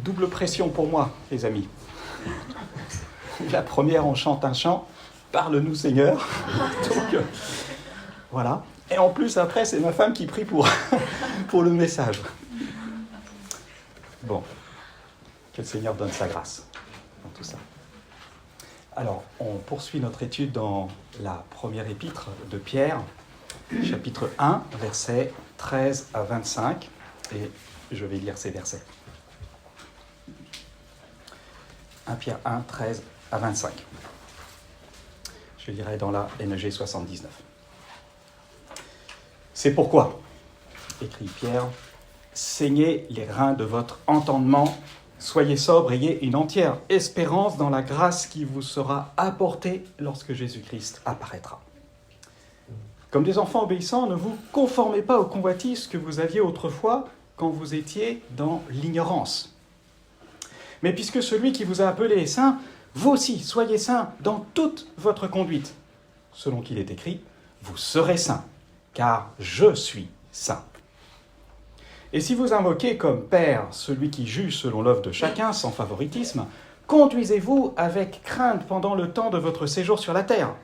double pression pour moi, les amis. La première, on chante un chant, « Parle-nous Seigneur ». Donc, voilà. Et en plus, après, c'est ma femme qui prie pour le message. Bon, que le Seigneur donne sa grâce dans tout ça. Alors, on poursuit notre étude dans la première épître de Pierre, chapitre 1, versets 13 à 25, et je vais lire ces versets. 1 Pierre 1, 13 à 25. Je lirai dans la NEG 79. C'est pourquoi, écrit Pierre, saignez les reins de votre entendement, soyez sobres, ayez une entière espérance dans la grâce qui vous sera apportée lorsque Jésus-Christ apparaîtra. Comme des enfants obéissants, ne vous conformez pas aux convoitises que vous aviez autrefois quand vous étiez dans l'ignorance. Mais puisque celui qui vous a appelé est saint, vous aussi soyez saints dans toute votre conduite. Selon qu'il est écrit, vous serez saints, car je suis saint. Et si vous invoquez comme Père celui qui juge selon l'œuvre de chacun, sans favoritisme, conduisez-vous avec crainte pendant le temps de votre séjour sur la terre.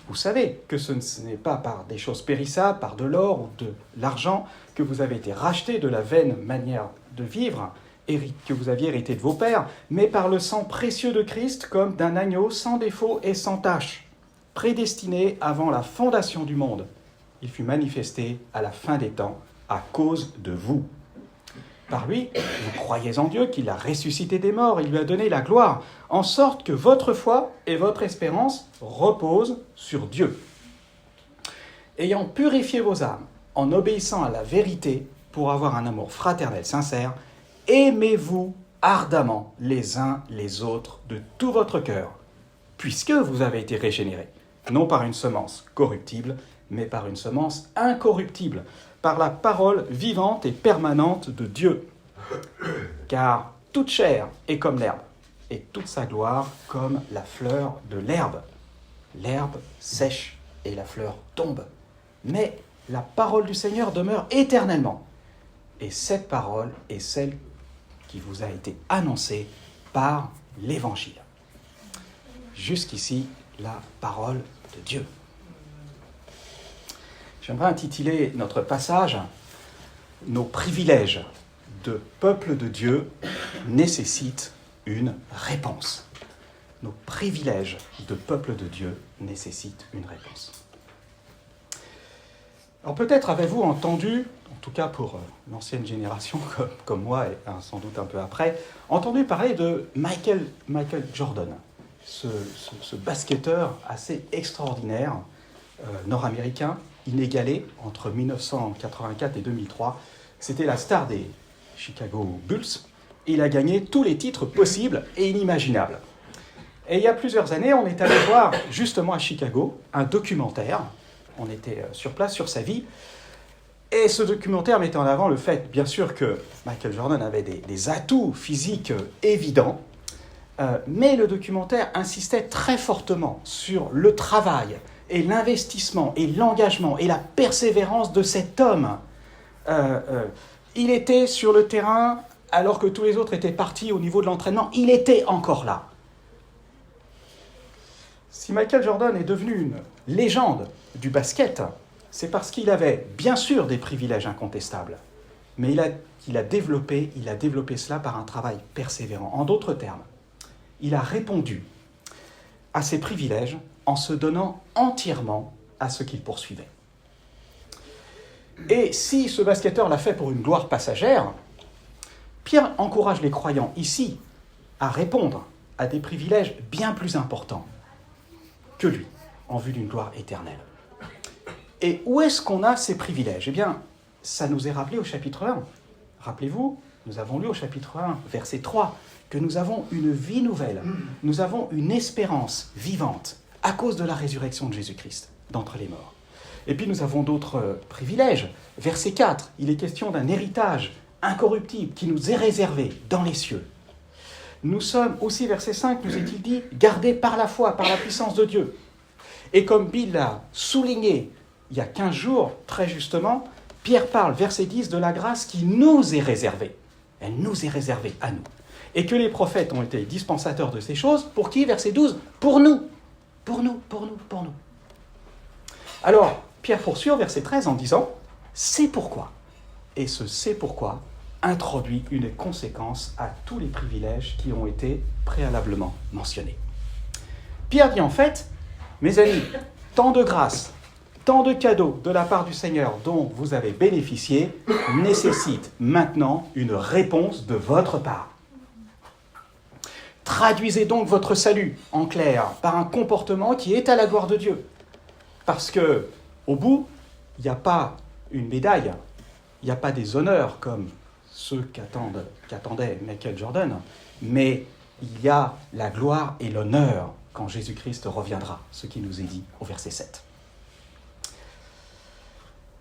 Vous savez que ce n'est pas par des choses périssables, par de l'or ou de l'argent, que vous avez été rachetés de la vaine manière de vivre, que vous aviez hérité de vos pères, mais par le sang précieux de Christ, comme d'un agneau sans défaut et sans tache, prédestiné avant la fondation du monde. Il fut manifesté à la fin des temps à cause de vous. Par lui, vous croyez en Dieu, qui l'a ressuscité des morts et lui a donné la gloire, en sorte que votre foi et votre espérance reposent sur Dieu. Ayant purifié vos âmes, en obéissant à la vérité, pour avoir un amour fraternel sincère, aimez-vous ardemment les uns les autres de tout votre cœur, puisque vous avez été régénérés, non par une semence corruptible, mais par une semence incorruptible, par la parole vivante et permanente de Dieu. Car toute chair est comme l'herbe, et toute sa gloire comme la fleur de l'herbe. L'herbe sèche et la fleur tombe, mais la parole du Seigneur demeure éternellement. Et cette parole est celle qui vous a été annoncée par l'Évangile. Jusqu'ici, la parole de Dieu. J'aimerais intituler notre passage « Nos privilèges de peuple de Dieu nécessitent une réponse ». Nos privilèges de peuple de Dieu nécessitent une réponse. Alors peut-être avez-vous entendu, en tout cas pour l'ancienne génération comme moi et sans doute un peu après, entendu parler de Michael Jordan, ce basketteur assez extraordinaire, nord-américain, inégalé entre 1984 et 2003. C'était la star des Chicago Bulls. Il a gagné tous les titres possibles et inimaginables. Et il y a plusieurs années, on est allé voir justement à Chicago un documentaire. On était sur place sur sa vie. Et ce documentaire mettait en avant le fait, bien sûr, que Michael Jordan avait des atouts physiques évidents. Mais le documentaire insistait très fortement sur le travail et l'investissement et l'engagement et la persévérance de cet homme. Il était sur le terrain alors que tous les autres étaient partis au niveau de l'entraînement. Il était encore là. Si Michael Jordan est devenu une légende du basket, c'est parce qu'il avait bien sûr des privilèges incontestables, mais il a développé cela par un travail persévérant. En d'autres termes, il a répondu à ses privilèges en se donnant entièrement à ce qu'il poursuivait. Et si ce basketteur l'a fait pour une gloire passagère, Pierre encourage les croyants ici à répondre à des privilèges bien plus importants que lui, en vue d'une gloire éternelle. Et où est-ce qu'on a ces privilèges ? Eh bien, ça nous est rappelé au chapitre 1. Rappelez-vous, nous avons lu au chapitre 1, verset 3, que nous avons une vie nouvelle, nous avons une espérance vivante à cause de la résurrection de Jésus-Christ d'entre les morts. Et puis nous avons d'autres privilèges. Verset 4, il est question d'un héritage incorruptible qui nous est réservé dans les cieux. Nous sommes aussi, verset 5, nous est-il dit, gardés par la foi, par la puissance de Dieu. Et comme Bill l'a souligné il y a 15 jours, très justement, Pierre parle, verset 10, de la grâce qui nous est réservée. Elle nous est réservée à nous. Et que les prophètes ont été dispensateurs de ces choses, pour qui, verset 12 ? Pour nous. Pour nous, pour nous, pour nous. Alors, Pierre poursuit au verset 13 en disant « C'est pourquoi ». Et ce « c'est pourquoi » introduit une conséquence à tous les privilèges qui ont été préalablement mentionnés. Pierre dit en fait « Mes amis, tant de grâce, tant de cadeaux de la part du Seigneur dont vous avez bénéficié nécessitent maintenant une réponse de votre part. Traduisez donc votre salut, en clair, par un comportement qui est à la gloire de Dieu. Parce que, au bout, il n'y a pas une médaille, il n'y a pas des honneurs comme ceux qu'attendait Michael Jordan, mais il y a la gloire et l'honneur quand Jésus-Christ reviendra, ce qui nous est dit au verset 7.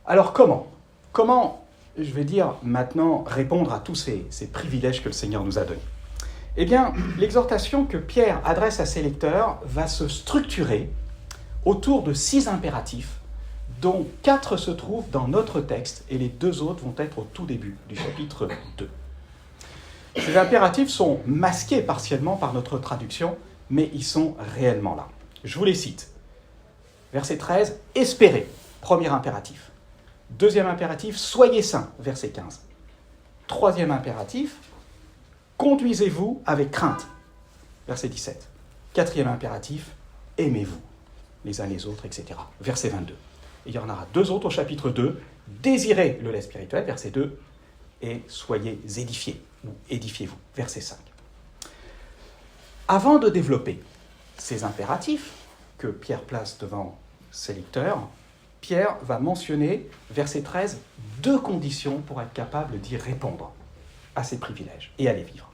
Alors comment, je vais dire maintenant, répondre à tous ces privilèges que le Seigneur nous a donnés ? Eh bien, l'exhortation que Pierre adresse à ses lecteurs va se structurer autour de 6 impératifs, dont 4 se trouvent dans notre texte et les 2 autres vont être au tout début du chapitre 2. Ces impératifs sont masqués partiellement par notre traduction, mais ils sont réellement là. Je vous les cite. Verset 13, « Espérez », premier impératif. Deuxième impératif, « Soyez saints », verset 15. Troisième impératif, « Conduisez-vous avec crainte », verset 17. Quatrième impératif, « Aimez-vous les uns les autres, etc. » Verset 22. Et il y en aura 2 autres au chapitre 2, « Désirez le lait spirituel », verset 2, et « Soyez édifiés » ou « Édifiez-vous », verset 5. Avant de développer ces impératifs que Pierre place devant ses lecteurs, Pierre va mentionner, verset 13, 2 conditions pour être capable d'y répondre à ces privilèges et à les vivre.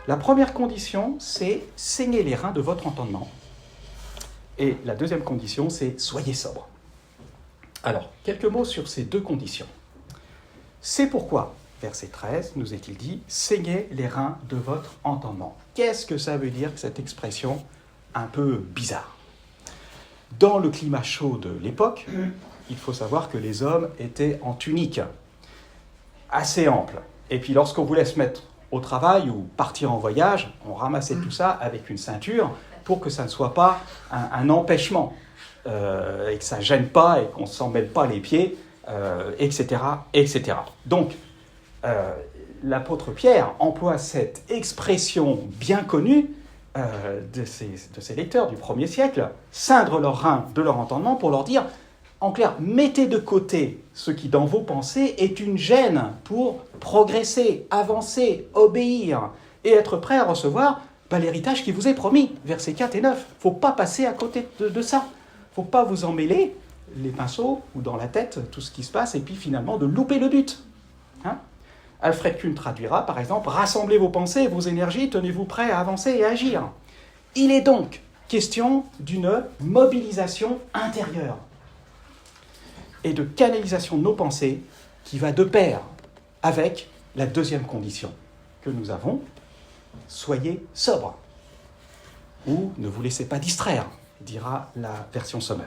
La première condition, c'est « saignez les reins de votre entendement ». Et la deuxième condition, c'est « soyez sobre ». Alors, quelques mots sur ces 2 conditions. C'est pourquoi, verset 13, nous est-il dit, « saignez les reins de votre entendement ». Qu'est-ce que ça veut dire, cette expression un peu bizarre ? Dans le climat chaud de l'époque, il faut savoir que les hommes étaient en tunique, assez ample. Et puis lorsqu'on voulait se mettre au travail ou partir en voyage, on ramassait tout ça avec une ceinture pour que ça ne soit pas un empêchement, et que ça ne gêne pas et qu'on ne s'en mêle pas les pieds, etc., etc. Donc, l'apôtre Pierre emploie cette expression bien connue de ses lecteurs du 1er siècle, ceindre leurs reins de leur entendement pour leur dire, en clair, mettez de côté ce qui dans vos pensées est une gêne pour progresser, avancer, obéir et être prêt à recevoir l'héritage qui vous est promis, versets 4 et 9. Il ne faut pas passer à côté de ça. Il ne faut pas vous emmêler les pinceaux ou dans la tête tout ce qui se passe et puis finalement de louper le but. Alfred Kuhn traduira, par exemple, « Rassemblez vos pensées, vos énergies, tenez-vous prêts à avancer et à agir. » Il est donc question d'une mobilisation intérieure et de canalisation de nos pensées qui va de pair avec la deuxième condition que nous avons, « Soyez sobres » ou « Ne vous laissez pas distraire », dira la version Sommer.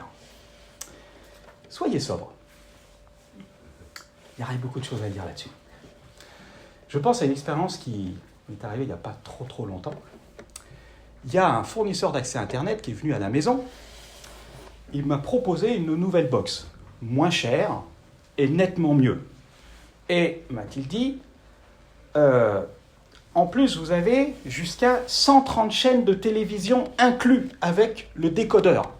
Soyez sobres. Il y aurait beaucoup de choses à dire là-dessus. Je pense à une expérience qui m'est arrivée il n'y a pas trop longtemps. Il y a un fournisseur d'accès Internet qui est venu à la maison. Il m'a proposé une nouvelle box, moins chère et nettement mieux. Et m'a-t-il dit, en plus vous avez jusqu'à 130 chaînes de télévision inclus avec le décodeur.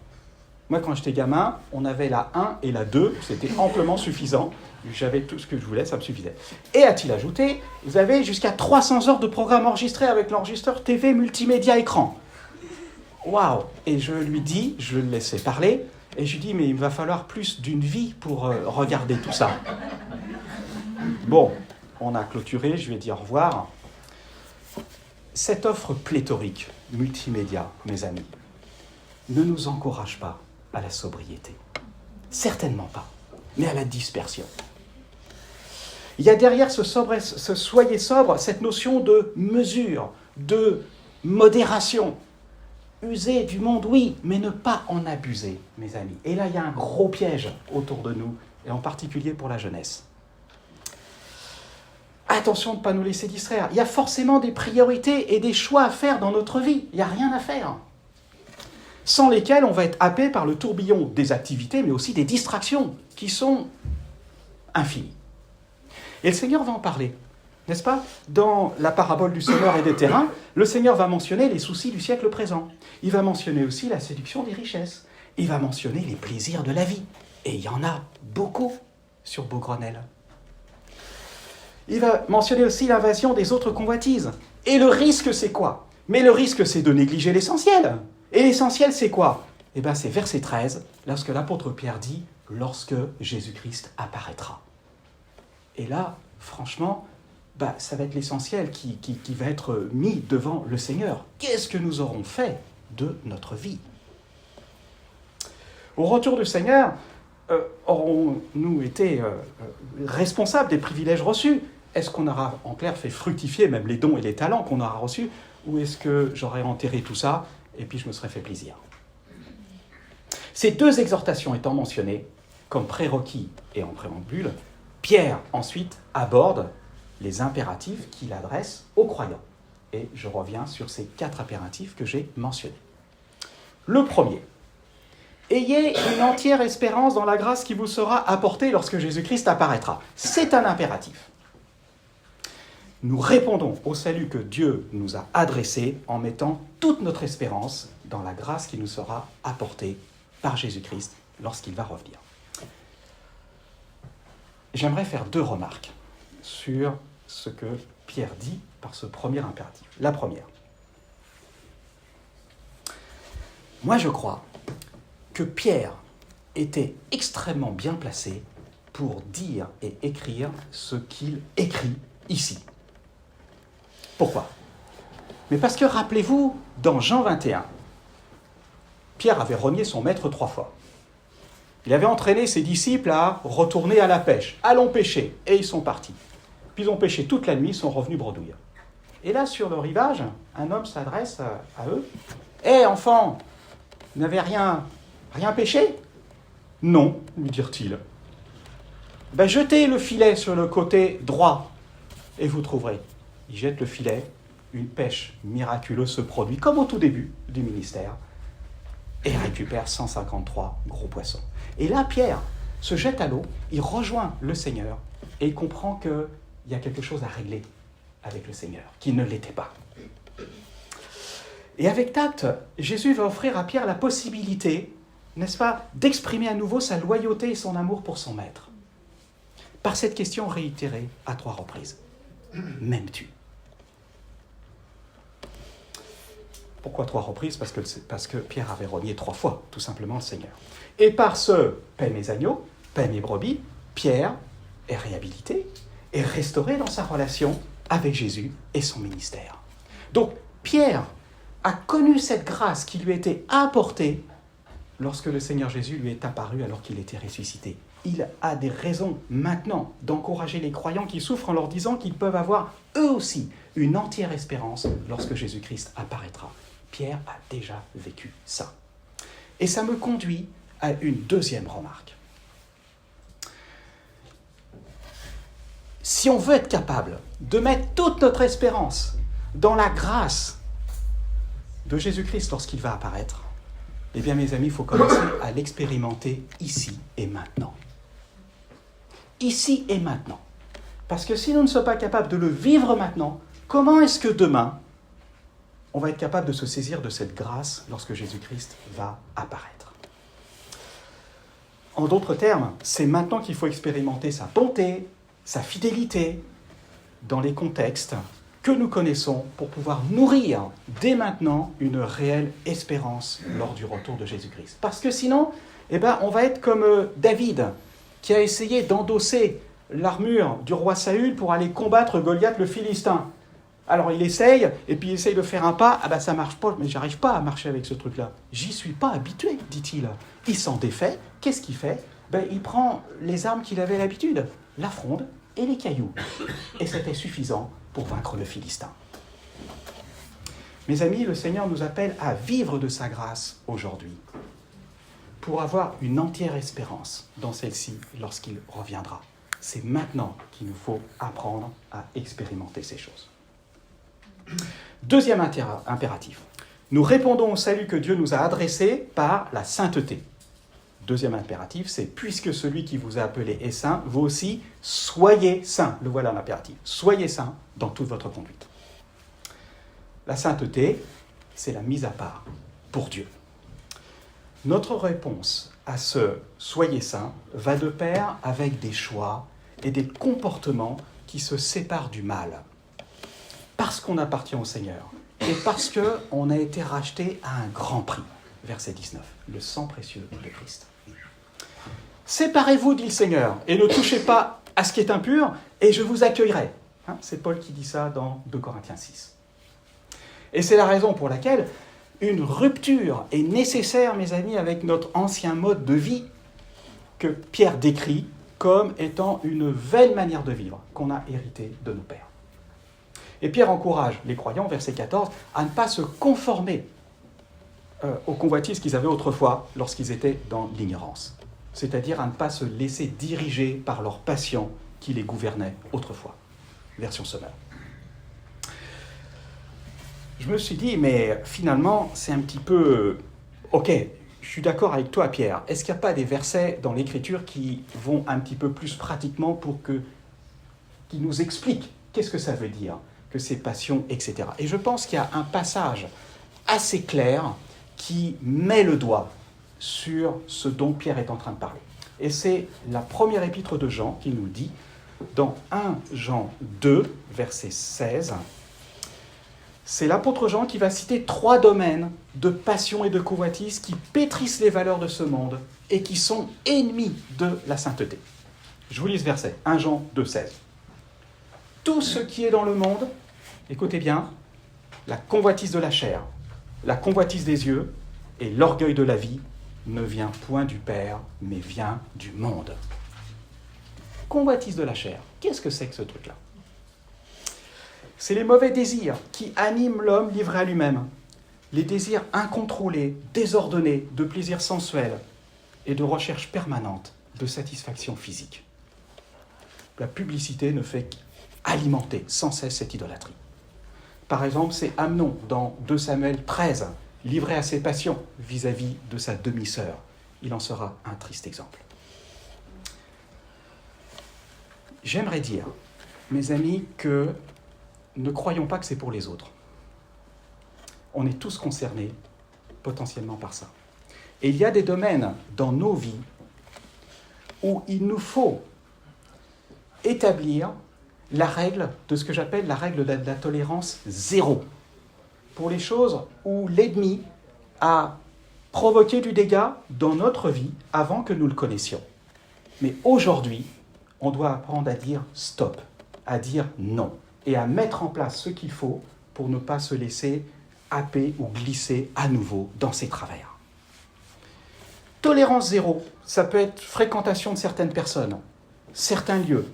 Moi, quand j'étais gamin, on avait la 1 et la 2, c'était amplement suffisant. J'avais tout ce que je voulais, ça me suffisait. Et a-t-il ajouté, vous avez jusqu'à 300 heures de programmes enregistrés avec l'enregistreur TV multimédia écran. Waouh! Et je lui dis, je le laissais parler, et je lui dis, mais il va falloir plus d'une vie pour regarder tout ça. Bon, on a clôturé, je lui ai dit au revoir. Cette offre pléthorique, multimédia, mes amis, ne nous encourage pas à la sobriété. Certainement pas, mais à la dispersion. Il y a derrière ce soyez sobre, cette notion de mesure, de modération. User du monde, oui, mais ne pas en abuser, mes amis. Et là, il y a un gros piège autour de nous, et en particulier pour la jeunesse. attention de ne pas nous laisser distraire. Il y a forcément des priorités et des choix à faire dans notre vie. Il n'y a rien à faire. Sans lesquels on va être happé par le tourbillon des activités, mais aussi des distractions qui sont infinies. Et le Seigneur va en parler, n'est-ce pas? Dans la parabole du semeur et des terrains, le Seigneur va mentionner les soucis du siècle présent. Il va mentionner aussi la séduction des richesses. Il va mentionner les plaisirs de la vie. Et il y en a beaucoup sur Beaugrenelle. Il va mentionner aussi l'invasion des autres convoitises. Et le risque, c'est quoi? Mais le risque, c'est de négliger l'essentiel. Et l'essentiel, c'est quoi? Eh bien, c'est verset 13, lorsque l'apôtre Pierre dit « lorsque Jésus-Christ apparaîtra ». Et là, franchement, ça va être l'essentiel qui va être mis devant le Seigneur. Qu'est-ce que nous aurons fait de notre vie? Au retour du Seigneur, aurons-nous été responsables des privilèges reçus? Est-ce qu'on aura en clair fait fructifier même les dons et les talents qu'on aura reçus? Ou est-ce que j'aurais enterré tout ça et puis je me serais fait plaisir? Ces deux exhortations étant mentionnées comme prérequis et en préambule, Pierre ensuite aborde les impératifs qu'il adresse aux croyants. Et je reviens sur ces 4 impératifs que j'ai mentionnés. Le premier, ayez une entière espérance dans la grâce qui vous sera apportée lorsque Jésus-Christ apparaîtra. C'est un impératif. Nous répondons au salut que Dieu nous a adressé en mettant toute notre espérance dans la grâce qui nous sera apportée par Jésus-Christ lorsqu'il va revenir. J'aimerais faire 2 remarques sur ce que Pierre dit par ce premier impératif. La première. Moi, je crois que Pierre était extrêmement bien placé pour dire et écrire ce qu'il écrit ici. Pourquoi? Mais parce que, rappelez-vous, dans Jean 21, Pierre avait renié son maître 3 fois. Il avait entraîné ses disciples à retourner à la pêche. Allons pêcher. Et ils sont partis. Puis ils ont pêché toute la nuit, ils sont revenus bredouilles. Et là, sur le rivage, un homme s'adresse à eux. « Hé, enfants, vous n'avez rien pêché ?»« Non, lui dirent-ils. »« Jetez le filet sur le côté droit et vous trouverez. » Il jette le filet, une pêche miraculeuse se produit, comme au tout début du ministère, et récupère 153 gros poissons. Et là, Pierre se jette à l'eau, il rejoint le Seigneur, et il comprend qu'il y a quelque chose à régler avec le Seigneur, qui ne l'était pas. Et avec tact, Jésus va offrir à Pierre la possibilité, n'est-ce pas, d'exprimer à nouveau sa loyauté et son amour pour son maître. Par cette question réitérée à 3 reprises. M'aimes-tu? Pourquoi 3 reprises? Parce que Pierre avait renié 3 fois, tout simplement, le Seigneur. Et par ce « paie mes agneaux, paie mes brebis », Pierre est réhabilité, est restauré dans sa relation avec Jésus et son ministère. Donc, Pierre a connu cette grâce qui lui était apportée lorsque le Seigneur Jésus lui est apparu alors qu'il était ressuscité. Il a des raisons maintenant d'encourager les croyants qui souffrent en leur disant qu'ils peuvent avoir eux aussi une entière espérance lorsque Jésus-Christ apparaîtra. Pierre a déjà vécu ça. Et ça me conduit à une deuxième remarque. Si on veut être capable de mettre toute notre espérance dans la grâce de Jésus-Christ lorsqu'il va apparaître, eh bien mes amis, il faut commencer à l'expérimenter ici et maintenant. Ici et maintenant. Parce que si nous ne sommes pas capables de le vivre maintenant, comment est-ce que demain, on va être capable de se saisir de cette grâce lorsque Jésus-Christ va apparaître? En d'autres termes, c'est maintenant qu'il faut expérimenter sa bonté, sa fidélité, dans les contextes que nous connaissons pour pouvoir nourrir dès maintenant une réelle espérance lors du retour de Jésus-Christ. Parce que sinon, on va être comme David, qui a essayé d'endosser l'armure du roi Saül pour aller combattre Goliath le Philistin. Alors il essaye, et puis il essaye de faire un pas, ça marche pas, mais j'arrive pas à marcher avec ce truc-là. J'y suis pas habitué, dit-il. Il s'en défait, qu'est-ce qu'il fait? Il prend les armes qu'il avait l'habitude, la fronde et les cailloux. Et c'était suffisant pour vaincre le Philistin. Mes amis, le Seigneur nous appelle à vivre de sa grâce aujourd'hui, pour avoir une entière espérance dans celle-ci lorsqu'il reviendra. C'est maintenant qu'il nous faut apprendre à expérimenter ces choses. Deuxième impératif. Nous répondons au salut que Dieu nous a adressé par la sainteté. Deuxième impératif, c'est « Puisque celui qui vous a appelé est saint, vous aussi, soyez saints ». Le voilà l'impératif. Soyez saints dans toute votre conduite. La sainteté, c'est la mise à part pour Dieu. Notre réponse à ce « soyez saints » va de pair avec des choix et des comportements qui se séparent du mal. Parce qu'on appartient au Seigneur et parce qu'on a été racheté à un grand prix. Verset 19, le sang précieux de Christ. Séparez-vous, dit le Seigneur, et ne touchez pas à ce qui est impur, et je vous accueillerai. C'est Paul qui dit ça dans 2 Corinthiens 6. Et c'est la raison pour laquelle une rupture est nécessaire, mes amis, avec notre ancien mode de vie que Pierre décrit comme étant une vaine manière de vivre qu'on a hérité de nos pères. Et Pierre encourage les croyants, verset 14, à ne pas se conformer aux convoitises qu'ils avaient autrefois lorsqu'ils étaient dans l'ignorance. C'est-à-dire à ne pas se laisser diriger par leurs passions qui les gouvernaient autrefois. Version Sommer. Je me suis dit, mais finalement, c'est un petit peu... Ok, je suis d'accord avec toi, Pierre. Est-ce qu'il n'y a pas des versets dans l'Écriture qui vont un petit peu plus pratiquement qui nous expliquent qu'est-ce que ça veut dire, que ces passions, etc. Et je pense qu'il y a un passage assez clair qui met le doigt sur ce dont Pierre est en train de parler. Et c'est la première épître de Jean qui nous dit, dans 1 Jean 2, verset 16, c'est l'apôtre Jean qui va citer 3 domaines de passion et de convoitise qui pétrissent les valeurs de ce monde et qui sont ennemis de la sainteté. Je vous lis ce verset, 1 Jean 2, 16. Tout ce qui est dans le monde, écoutez bien, la convoitise de la chair, la convoitise des yeux et l'orgueil de la vie ne vient point du Père, mais vient du monde. Convoitise de la chair, qu'est-ce que c'est que ce truc-là ? C'est les mauvais désirs qui animent l'homme livré à lui-même. Les désirs incontrôlés, désordonnés, de plaisir sensuel et de recherche permanente de satisfaction physique. La publicité ne fait qu'alimenter sans cesse cette idolâtrie. Par exemple, c'est Amnon dans 2 Samuel 13, livré à ses passions vis-à-vis de sa demi-sœur. Il en sera un triste exemple. J'aimerais dire, mes amis, que ne croyons pas que c'est pour les autres. On est tous concernés potentiellement par ça. Et il y a des domaines dans nos vies où il nous faut établir la règle de ce que j'appelle la règle de la tolérance zéro. Pour les choses où l'ennemi a provoqué du dégât dans notre vie avant que nous le connaissions. Mais aujourd'hui, on doit apprendre à dire stop, à dire non, et à mettre en place ce qu'il faut pour ne pas se laisser happer ou glisser à nouveau dans ces travers. Tolérance zéro, ça peut être fréquentation de certaines personnes, certains lieux,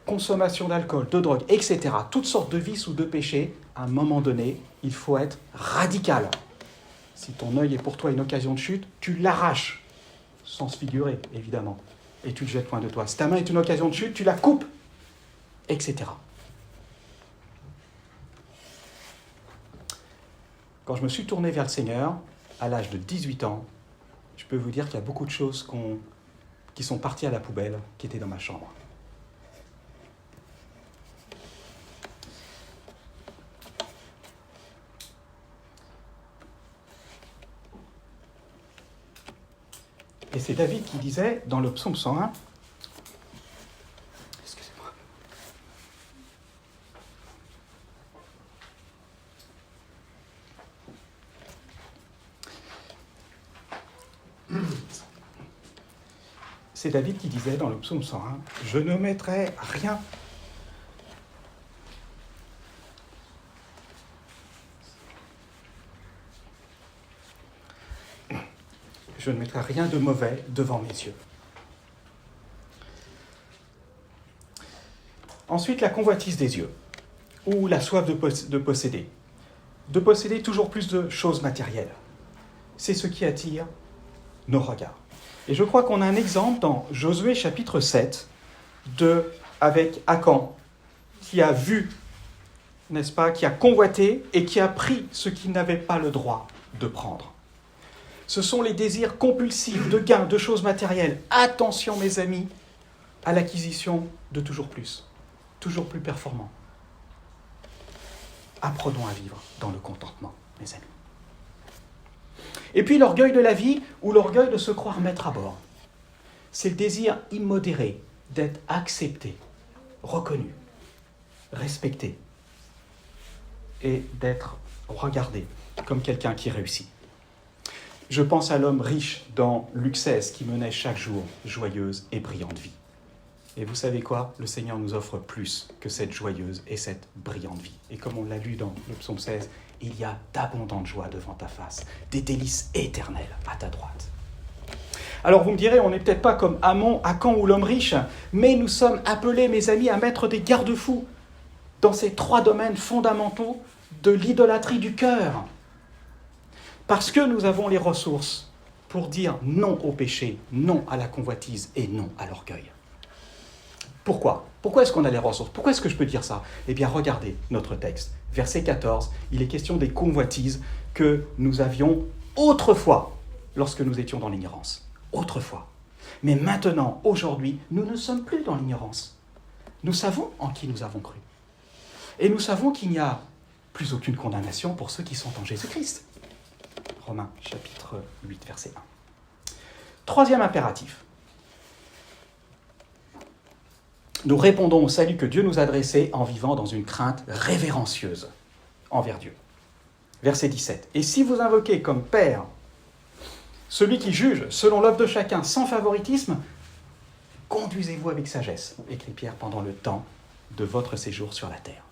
consommation d'alcool, de drogue, etc. Toutes sortes de vices ou de péchés, à un moment donné, il faut être radical. Si ton œil est pour toi une occasion de chute, tu l'arraches, sans se figurer, évidemment, et tu le jettes loin de toi. Si ta main est une occasion de chute, tu la coupes, etc. Quand je me suis tourné vers le Seigneur, à l'âge de 18 ans, je peux vous dire qu'il y a beaucoup de choses qui sont parties à la poubelle, qui étaient dans ma chambre. Et c'est David qui disait dans le psaume 101, excusez-moi, c'est David qui disait dans le psaume 101, « Je ne mettrai rien ». Je ne mettrai rien de mauvais devant mes yeux. Ensuite, la convoitise des yeux, ou la soif de posséder. De posséder toujours plus de choses matérielles. C'est ce qui attire nos regards. Et je crois qu'on a un exemple dans Josué chapitre 7, avec Akan, qui a vu, n'est-ce pas, qui a convoité et qui a pris ce qu'il n'avait pas le droit de prendre. Ce sont les désirs compulsifs de gains, de choses matérielles. Attention, mes amis, à l'acquisition de toujours plus performant. Apprenons à vivre dans le contentement, mes amis. Et puis l'orgueil de la vie ou l'orgueil de se croire maître à bord. C'est le désir immodéré d'être accepté, reconnu, respecté et d'être regardé comme quelqu'un qui réussit. Je pense à l'homme riche dans Luc XVI qui menait chaque jour joyeuse et brillante vie. Et vous savez quoi ? Le Seigneur nous offre plus que cette joyeuse et cette brillante vie. Et comme on l'a lu dans le psaume 16, il y a d'abondantes joies devant ta face, des délices éternelles à ta droite. Alors vous me direz, on n'est peut-être pas comme Amon, Akan ou l'homme riche, mais nous sommes appelés, mes amis, à mettre des garde-fous dans ces 3 domaines fondamentaux de l'idolâtrie du cœur. Parce que nous avons les ressources pour dire non au péché, non à la convoitise et non à l'orgueil. Pourquoi ? Pourquoi est-ce qu'on a les ressources ? Pourquoi est-ce que je peux dire ça ? Eh bien, regardez notre texte. Verset 14, il est question des convoitises que nous avions autrefois, lorsque nous étions dans l'ignorance. Autrefois. Mais maintenant, aujourd'hui, nous ne sommes plus dans l'ignorance. Nous savons en qui nous avons cru. Et nous savons qu'il n'y a plus aucune condamnation pour ceux qui sont en Jésus-Christ. Romains, chapitre 8, verset 1. Troisième impératif. Nous répondons au salut que Dieu nous a adressé en vivant dans une crainte révérencieuse envers Dieu. Verset 17. « Et si vous invoquez comme Père celui qui juge selon l'œuvre de chacun sans favoritisme, conduisez-vous avec sagesse, écrit Pierre, pendant le temps de votre séjour sur la terre. »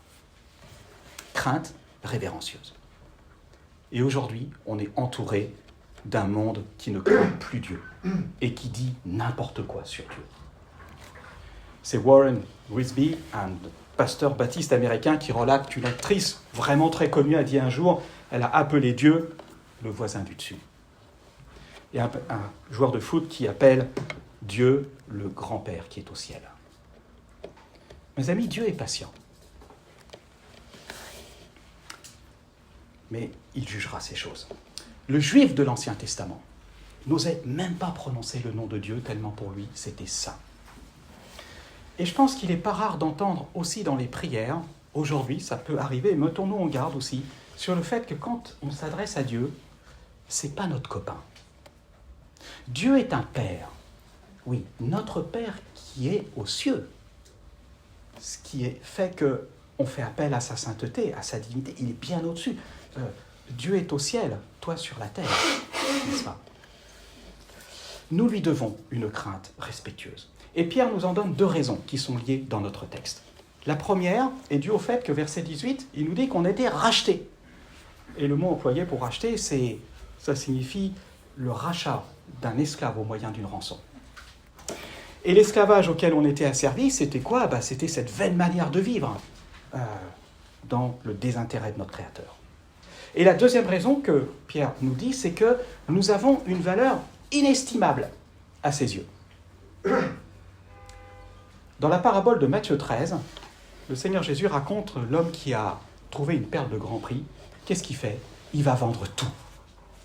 Crainte révérencieuse. Et aujourd'hui, on est entouré d'un monde qui ne craint plus Dieu et qui dit n'importe quoi sur Dieu. C'est Warren Wiersbe, un pasteur baptiste américain, qui relate qu'une actrice vraiment très connue a dit un jour, elle a appelé Dieu le voisin du dessus. Et un joueur de foot qui appelle Dieu le grand-père qui est au ciel. Mes amis, Dieu est patient. Mais il jugera ces choses. Le juif de l'Ancien Testament n'osait même pas prononcer le nom de Dieu, tellement pour lui c'était saint. Et je pense qu'il n'est pas rare d'entendre aussi dans les prières, aujourd'hui ça peut arriver, mettons-nous en garde aussi, sur le fait que quand on s'adresse à Dieu, c'est pas notre copain. Dieu est un Père, oui, notre Père qui est aux cieux, ce qui fait qu'on fait appel à sa sainteté, à sa dignité, il est bien au-dessus. Dieu est au ciel, toi sur la terre, n'est-ce pas ? Nous lui devons une crainte respectueuse. Et Pierre nous en donne 2 raisons qui sont liées dans notre texte. La première est due au fait que, verset 18, il nous dit qu'on était rachetés. Et le mot employé pour racheter, ça signifie le rachat d'un esclave au moyen d'une rançon. Et l'esclavage auquel on était asservi, c'était quoi ? C'était cette vaine manière de vivre dans le désintérêt de notre Créateur. Et la deuxième raison que Pierre nous dit, c'est que nous avons une valeur inestimable à ses yeux. Dans la parabole de Matthieu 13, le Seigneur Jésus raconte l'homme qui a trouvé une perle de grand prix. Qu'est-ce qu'il fait ? Il va vendre tout.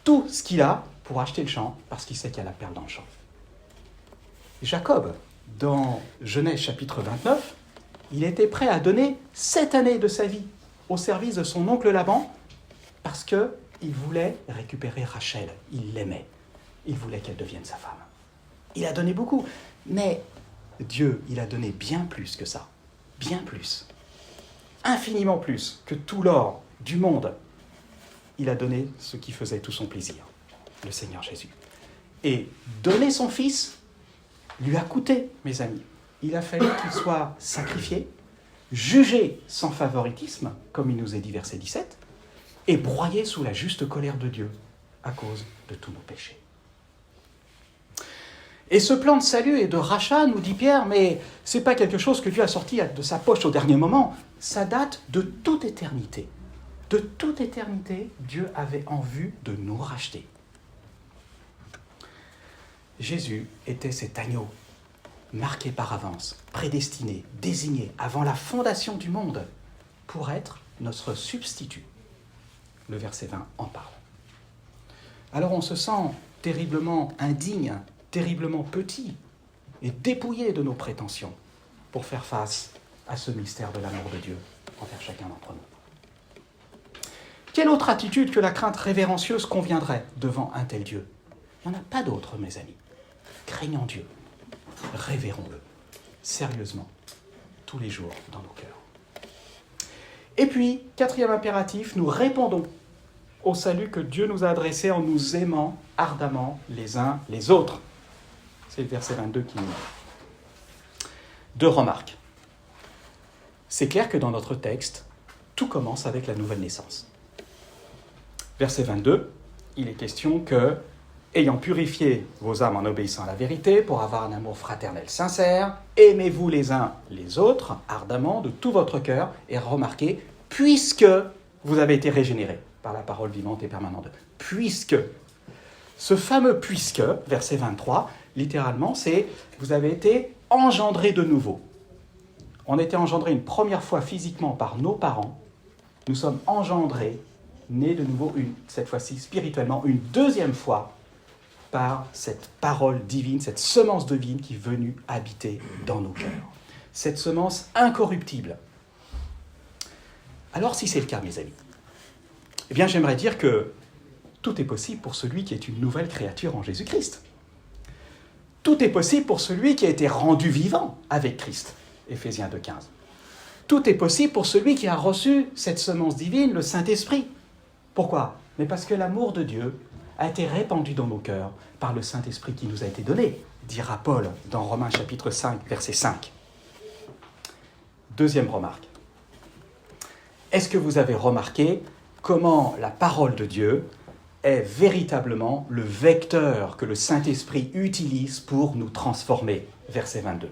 Tout ce qu'il a pour acheter le champ, parce qu'il sait qu'il y a la perle dans le champ. Jacob, dans Genèse chapitre 29, il était prêt à donner 7 années de sa vie au service de son oncle Laban, parce qu'il voulait récupérer Rachel. Il l'aimait. Il voulait qu'elle devienne sa femme. Il a donné beaucoup, mais Dieu, il a donné bien plus que ça. Bien plus. Infiniment plus que tout l'or du monde. Il a donné ce qui faisait tout son plaisir, le Seigneur Jésus. Et donner son Fils lui a coûté, mes amis. Il a fallu qu'il soit sacrifié, jugé sans favoritisme, comme il nous est dit verset 17, et broyé sous la juste colère de Dieu à cause de tous nos péchés. Et ce plan de salut et de rachat, nous dit Pierre, mais ce n'est pas quelque chose que Dieu a sorti de sa poche au dernier moment. Ça date de toute éternité. De toute éternité, Dieu avait en vue de nous racheter. Jésus était cet agneau marqué par avance, prédestiné, désigné avant la fondation du monde pour être notre substitut. Le verset 20 en parle. Alors on se sent terriblement indigne, terriblement petit et dépouillé de nos prétentions pour faire face à ce mystère de l'amour de Dieu envers chacun d'entre nous. Quelle autre attitude que la crainte révérencieuse conviendrait devant un tel Dieu ? Il n'y en a pas d'autre, mes amis. Craignons Dieu, révérons-le, sérieusement, tous les jours dans nos cœurs. Et puis, quatrième impératif, nous répondons au salut que Dieu nous a adressé en nous aimant ardemment les uns les autres. C'est le verset 22 qui nous dit. Deux remarques. C'est clair que dans notre texte, tout commence avec la nouvelle naissance. Verset 22, il est question que, ayant purifié vos âmes en obéissant à la vérité, pour avoir un amour fraternel sincère, aimez-vous les uns les autres ardemment de tout votre cœur, et remarquez, puisque vous avez été régénérés par la parole vivante et permanente. Puisque. Ce fameux puisque, verset 23, littéralement, c'est vous avez été engendrés de nouveau. On a été engendrés une première fois physiquement par nos parents. Nous sommes engendrés, nés de nouveau, cette fois-ci spirituellement, une deuxième fois par cette parole divine, cette semence divine qui est venue habiter dans nos cœurs. Cette semence incorruptible. Alors, si c'est le cas, mes amis, eh bien, j'aimerais dire que tout est possible pour celui qui est une nouvelle créature en Jésus-Christ. Tout est possible pour celui qui a été rendu vivant avec Christ. Éphésiens 2,15. Tout est possible pour celui qui a reçu cette semence divine, le Saint-Esprit. Pourquoi ? Mais parce que l'amour de Dieu a été répandu dans nos cœurs par le Saint-Esprit qui nous a été donné, dira Paul dans Romains chapitre 5, verset 5. Deuxième remarque. Est-ce que vous avez remarqué comment la parole de Dieu est véritablement le vecteur que le Saint-Esprit utilise pour nous transformer ? Verset 22.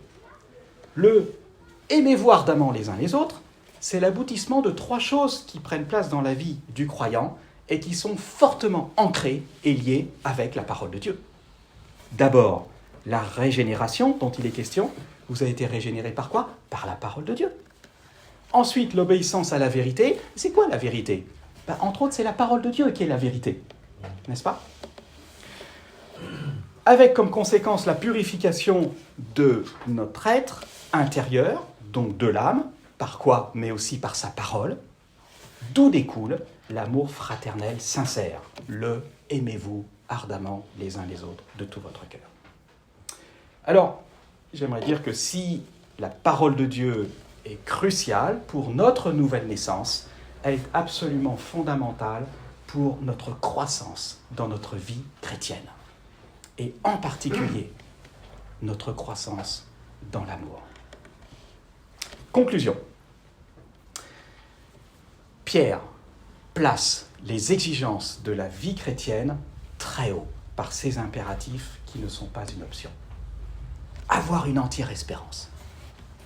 Le « aimez-vous ardemment les uns les autres », c'est l'aboutissement de trois choses qui prennent place dans la vie du croyant et qui sont fortement ancrées et liées avec la parole de Dieu. D'abord, la régénération dont il est question. Vous avez été régénéré par quoi ? Par la parole de Dieu. Ensuite, l'obéissance à la vérité. C'est quoi la vérité ? Entre autres, c'est la parole de Dieu qui est la vérité. N'est-ce pas ? Avec comme conséquence la purification de notre être intérieur, donc de l'âme, par quoi ? Mais aussi par sa parole, d'où découle l'amour fraternel sincère, le « aimez-vous ardemment les uns les autres de tout votre cœur ». Alors, j'aimerais dire que si la parole de Dieu est cruciale pour notre nouvelle naissance, elle est absolument fondamentale pour notre croissance dans notre vie chrétienne. Et en particulier, notre croissance dans l'amour. Conclusion. Pierre place les exigences de la vie chrétienne très haut par ces impératifs qui ne sont pas une option. Avoir une entière espérance.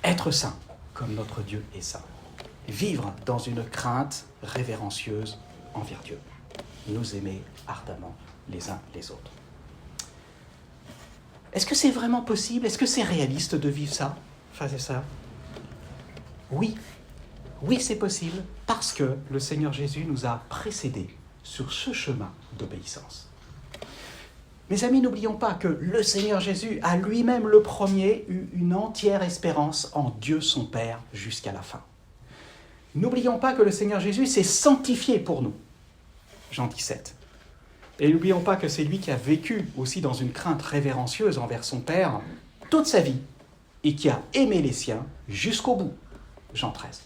Être saint comme notre Dieu est saint. Vivre dans une crainte révérencieuse envers Dieu. Nous aimer ardemment les uns les autres. Est-ce que c'est vraiment possible ? Est-ce que c'est réaliste de vivre ça, frères et sœurs ? Oui. Oui, c'est possible parce que le Seigneur Jésus nous a précédés sur ce chemin d'obéissance. Mes amis, n'oublions pas que le Seigneur Jésus a lui-même le premier eu une entière espérance en Dieu son Père jusqu'à la fin. N'oublions pas que le Seigneur Jésus s'est sanctifié pour nous. Jean 17. Et n'oublions pas que c'est lui qui a vécu aussi dans une crainte révérencieuse envers son Père toute sa vie et qui a aimé les siens jusqu'au bout. Jean 13.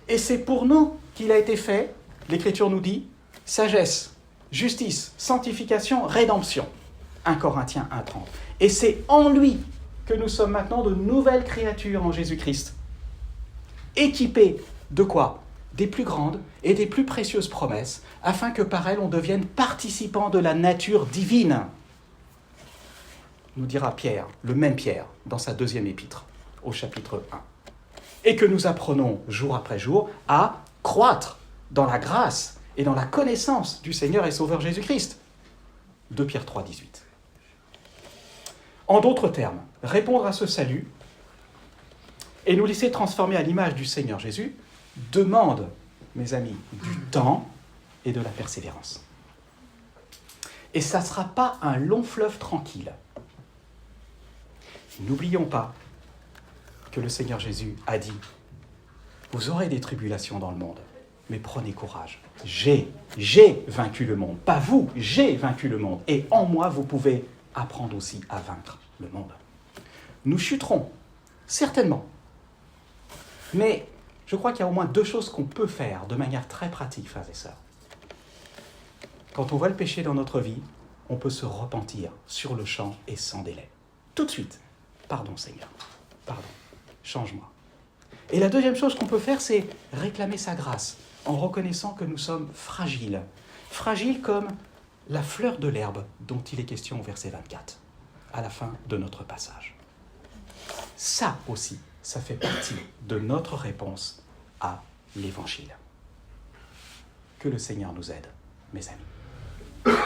Et c'est pour nous qu'il a été fait, l'Écriture nous dit, sagesse, justice, sanctification, rédemption. 1 Corinthiens 1,30. Et c'est en lui que nous sommes maintenant de nouvelles créatures en Jésus-Christ. Équipées de quoi ? Des plus grandes et des plus précieuses promesses, afin que par elles on devienne participants de la nature divine. Nous dira Pierre, le même Pierre, dans sa deuxième épître, au chapitre 1. Et que nous apprenons jour après jour à croître dans la grâce et dans la connaissance du Seigneur et Sauveur Jésus-Christ. 2 Pierre 3, 18. En d'autres termes, répondre à ce salut et nous laisser transformer à l'image du Seigneur Jésus demande, mes amis, du temps et de la persévérance. Et ça ne sera pas un long fleuve tranquille. N'oublions pas que le Seigneur Jésus a dit « Vous aurez des tribulations dans le monde, mais prenez courage. J'ai vaincu le monde. Pas vous, j'ai vaincu le monde. Et en moi, vous pouvez apprendre aussi à vaincre le monde. » Nous chuterons, certainement. Mais je crois qu'il y a au moins 2 choses qu'on peut faire de manière très pratique, frères et sœurs. Quand on voit le péché dans notre vie, on peut se repentir sur le champ et sans délai. Tout de suite. Pardon Seigneur, pardon, change-moi. Et la deuxième chose qu'on peut faire, c'est réclamer sa grâce en reconnaissant que nous sommes fragiles. Fragiles comme la fleur de l'herbe dont il est question au verset 24, à la fin de notre passage. Ça aussi, ça fait partie de notre réponse à l'Évangile. Que le Seigneur nous aide, mes amis.